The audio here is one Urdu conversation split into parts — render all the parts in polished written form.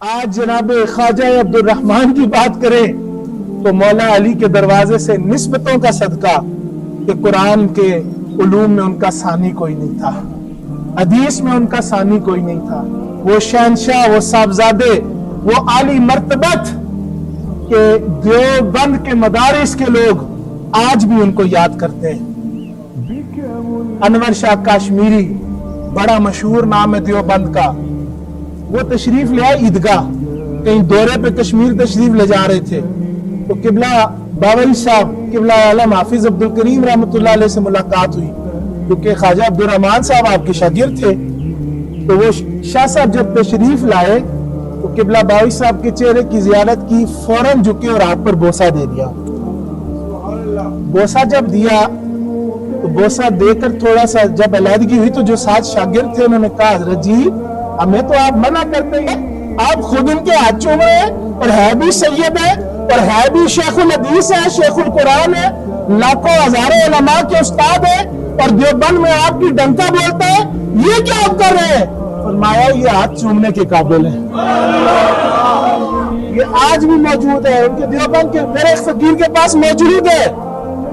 آج جناب خواجہ عبد الرحمن کی بات کریں تو مولا علی کے دروازے سے نسبتوں کا صدقہ کہ قرآن کے علوم میں ان کا ثانی کوئی نہیں تھا، حدیث میں ان کا ثانی کوئی نہیں تھا، وہ شہنشاہ، وہ صاحبزادے، وہ عالی مرتبت کہ دیوبند کے مدارس کے لوگ آج بھی ان کو یاد کرتے ہیں۔ انور شاہ کاشمیری بڑا مشہور نام ہے دیوبند کا، وہ تشریف لے آئے عیدگاہ، کہیں دورے پہ کشمیر تشریف لے جا رہے تھے تو قبلہ باوری صاحب قبلہ عالم حافظ عبد الکریم رحمۃ اللہ علیہ سے ملاقات ہوئی، کیونکہ خواجہ عبد الرحمن صاحب آپ کے شاگرد تھے۔ تو وہ شاہ صاحب جب تشریف لائے تو قبلہ باوری صاحب کے چہرے کی زیارت کی، فوراً جھکے اور ہاتھ پر بوسہ دے دیا۔ بوسہ جب دیا تو بوسہ دے کر تھوڑا سا جب علیحدگی ہوئی تو جو ساتھ شاگرد تھے انہوں نے کہا حضرت جی ہمیں تو آپ منع کرتے ہیں، آپ خود ان کے ہاتھ چوم رہے ہیں، اور ہے بھی سید ہے اور ہے بھی شیخ الحدیث ہے، شیخ القرآن ہے، لاکھوں ہزاروں علماء کے استاد ہے، اور دیوبند میں آپ کی ڈنکا بولتا ہے، یہ کیا آپ کر رہے ہیں؟ فرمایا یہ ہاتھ چومنے کے قابل ہے۔ یہ آج بھی موجود ہے ان کے دیوبند کے، میرے ایک فقیر کے پاس موجود ہے،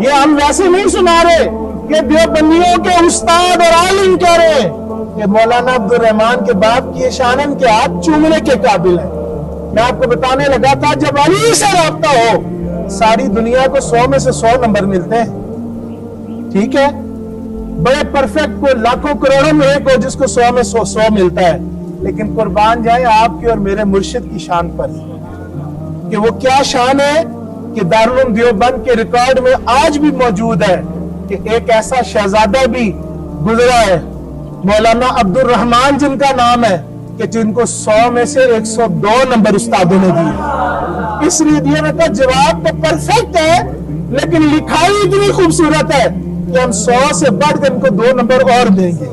یہ ہم ویسے نہیں سنا رہے کہ دیوبندیوں کے استاد اور عالم کہہ رہے ہیں کہ مولانا عبد الرحمن کے باپ کی شان ان کے ہاتھ چومنے کے قابل ہے۔ میں آپ کو بتانے لگا تھا جب علی سے رابطہ ہو ساری دنیا کو 100 میں سے 100 نمبر ملتے ہیں، ٹھیک ہے، بڑے پرفیکٹ کو لاکھوں کروڑوں میں ایک ہو جس کو 100 میں 100 ملتا ہے، لیکن قربان جائیں آپ کی اور میرے مرشد کی شان پر کہ وہ کیا شان ہے کہ دارالعلوم دیوبند کے ریکارڈ میں آج بھی موجود ہے کہ ایک ایسا شہزادہ بھی گزرا ہے مولانا عبد الرحمن جن کا نام ہے کہ جن کو 100 میں سے 102 نمبر استادوں نے دیے۔ اس لیے دیا میں کہا جواب تو پرفیکٹ ہے لیکن لکھائی اتنی خوبصورت ہے کہ ہم 100 سے بڑھ کر ان کو 2 نمبر اور دیں گے۔